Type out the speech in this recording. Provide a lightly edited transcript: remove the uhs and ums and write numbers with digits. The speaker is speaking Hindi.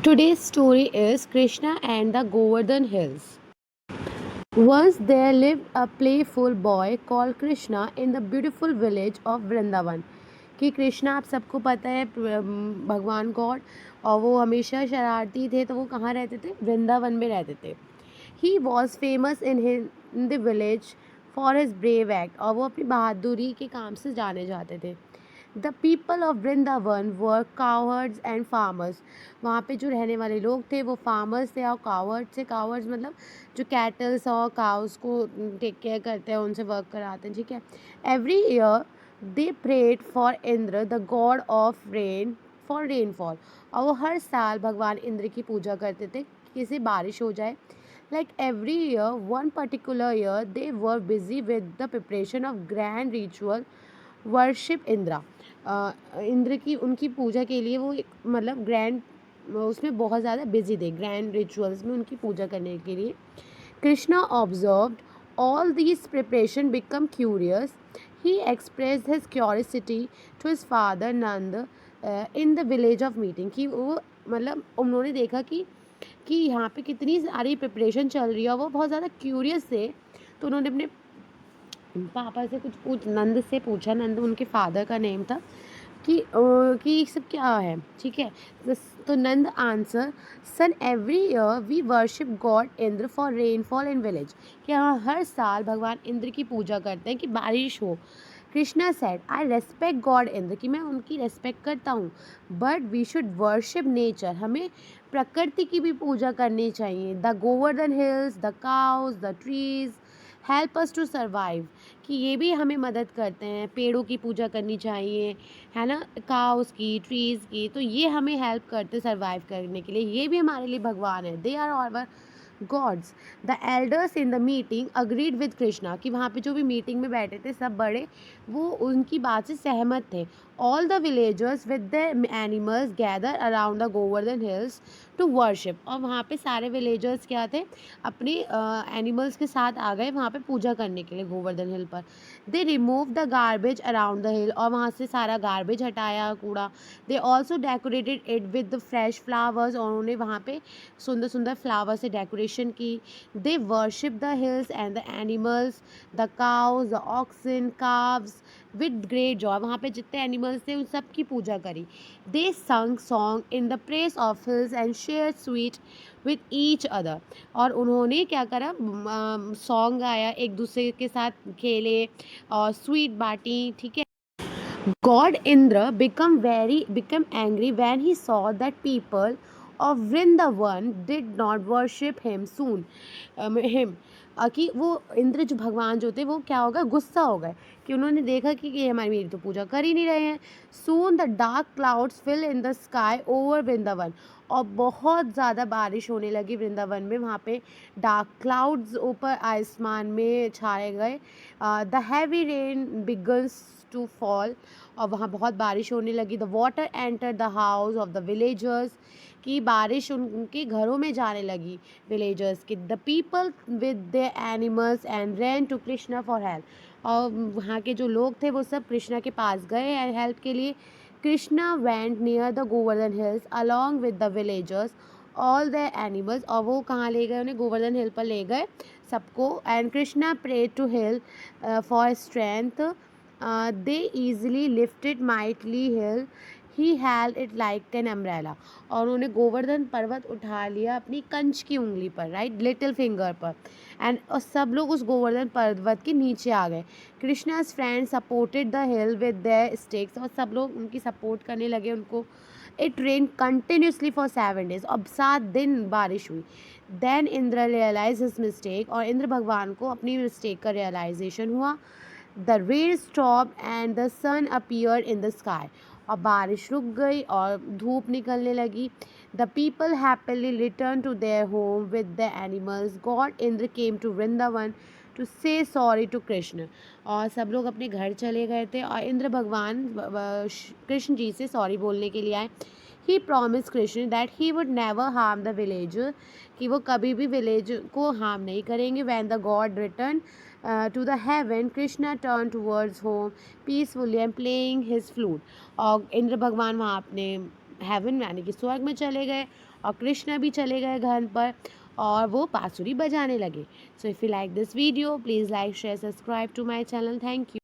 Today's story is Krishna and the Govardhan Hills. Once there lived a playful boy called Krishna in the beautiful village of Vrindavan. कि कृष्णा आप सबको पता है भगवान गॉड, और वो हमेशा शरारती थे, तो वो कहाँ रहते थे? वृंदावन में रहते थे. He was famous in the village for his brave act, और वो अपनी बहादुरी के काम से जाने जाते थे. The people of Vrindavan were cowards and farmers. वहाँ पे जो रहने वाले लोग थे वो फार्मर्स थे और कावर्ड्स थे. कावर्ड्स मतलब जो कैटल्स और काउस को टेक केयर करते हैं, उनसे वर्क कराते हैं, ठीक है. Every year they prayed for Indra the god of rain for rainfall. और वो हर साल भगवान इंद्र की पूजा करते थे कि किसी बारिश हो जाए. Like every year, one particular year, they were busy with the preparation of grand ritual worship Indra. Indra की उनकी पूजा के लिए वो एक मतलब ग्रैंड उसमें बहुत ज़्यादा बिजी थे, ग्रैंड रिचुअल्स में उनकी पूजा करने के लिए. Krishna observed all these preparation become curious. He expressed his curiosity to his father Nand in the village of meeting. कि वो मतलब उन्होंने देखा कि यहाँ पे कितनी सारी प्रिपरेशन चल रही है, और वो बहुत ज़्यादा क्यूरियस थे. तो उन्होंने अपने पापा से कुछ नंद से पूछा. नंद उनके फादर का नेम था. कि ये सब क्या है, ठीक है. तो Nand answer, son every year we worship god Indra for rainfall in village. कि हाँ, हर साल भगवान इंद्र की पूजा करते हैं कि बारिश हो. Krishna said, I respect god Indra, कि मैं उनकी रेस्पेक्ट करता हूँ, but we should worship nature. हमें प्रकृति की भी पूजा करनी चाहिए. The Govardhan hills, the cows, the trees help us to survive. कि ये भी हमें मदद करते हैं. पेड़ों की पूजा करनी चाहिए, है ना, काउस की, ट्रीज़ की. तो ये हमें हेल्प करते सर्वाइव करने के लिए. ये भी हमारे लिए भगवान है. They are our gods. The elders in the meeting agreed with Krishna. कि वहाँ पे जो भी मीटिंग में बैठे थे सब बड़े, वो उनकी बात से सहमत थे. All the villagers with the animals gather around the Govardhan hills to worship. और वहाँ पे सारे विलेजर्स क्या थे, अपने एनिमल्स के साथ आ गए वहाँ पे पूजा करने के लिए गोवर्धन हिल पर. They remove the garbage around the हिल. और वहाँ से सारा गार्बेज हटाया, कूड़ा. They also decorated it with the fresh flowers. और उन्होंने वहाँ पे सुंदर सुंदर फ्लावर से डेकोरेशन की. They worship the hills and the animals, the cows, the oxen, calves with great joy. वहाँ पे जितने एनिमल्स थे उन सब की पूजा करी. दे संग song in the press of hills and share sweet with each other. और उन्होंने क्या करा, सॉन्ग गाया, एक दूसरे के साथ खेले और स्वीट बाटी, ठीक है. God Indra became angry when he saw that people of Vrindavan did not worship him soon. कि वो इंद्र जो भगवान जो थे वो क्या होगा, गुस्सा हो गए कि उन्होंने देखा कि ये हमारी मेरी तो पूजा कर ही नहीं रहे हैं. Soon the dark clouds fill in the sky over Vrindavan. और बहुत ज़्यादा बारिश होने लगी वृंदावन में. वहाँ पे डार्क क्लाउड्स ऊपर आसमान में छाए गए. The heavy rain begins to fall. और वहाँ बहुत बारिश होने लगी. The water enter the house of the villagers. की बारिश उनके घरों में जाने लगी विलेजर्स की. The people with the animals and ran to Krishna for help. और वहाँ के जो लोग थे वो सब कृष्णा के पास गए हेल्प के लिए. Krishna went near the Govardhan hills along with the villagers all the animals. और वो कहाँ ले गए, उन्हें गोवर्धन हिल पर ले गए सबको. And Krishna pray to hill for strength. They easily lifted mighty hill. He held it like an umbrella. और उन्होंने गोवर्धन पर्वत उठा लिया अपनी कंच की उंगली पर, राइट, लिटिल फिंगर पर. एंड सब लोग उस गोवर्धन पर्वत के नीचे आ गए. Krishna's friend supported the hill with the sticks. और सब लोग उनकी सपोर्ट करने लगे उनको. It rain continuously for 7 days. अब 7 दिन बारिश हुई. Then Indra realize his mistake. और इंद्र भगवान को अपनी मिस्टेक का रियलाइजेशन हुआ. The rain stop and the sun appeared in the sky. और बारिश रुक गई और धूप निकलने लगी. The people happily return to their home with the animals. God Indra came to Vrindavan to say sorry to Krishna. और सब लोग अपने घर चले गए थे और इंद्र भगवान कृष्ण जी से सॉरी बोलने के लिए आए. He promise Krishna that he would never harm the village. कि वो कभी भी विलेज को हार्म नहीं करेंगे. When the god return to the heaven, Krishna turn towards home peacefully and playing his flute. और इंद्र भगवान वहाँ अपने हेवन यानी कि स्वर्ग में चले गए और कृष्णा भी चले गए घर पर और वो बांसुरी बजाने लगे। So if you like this video please like share subscribe to my channel. Thank you.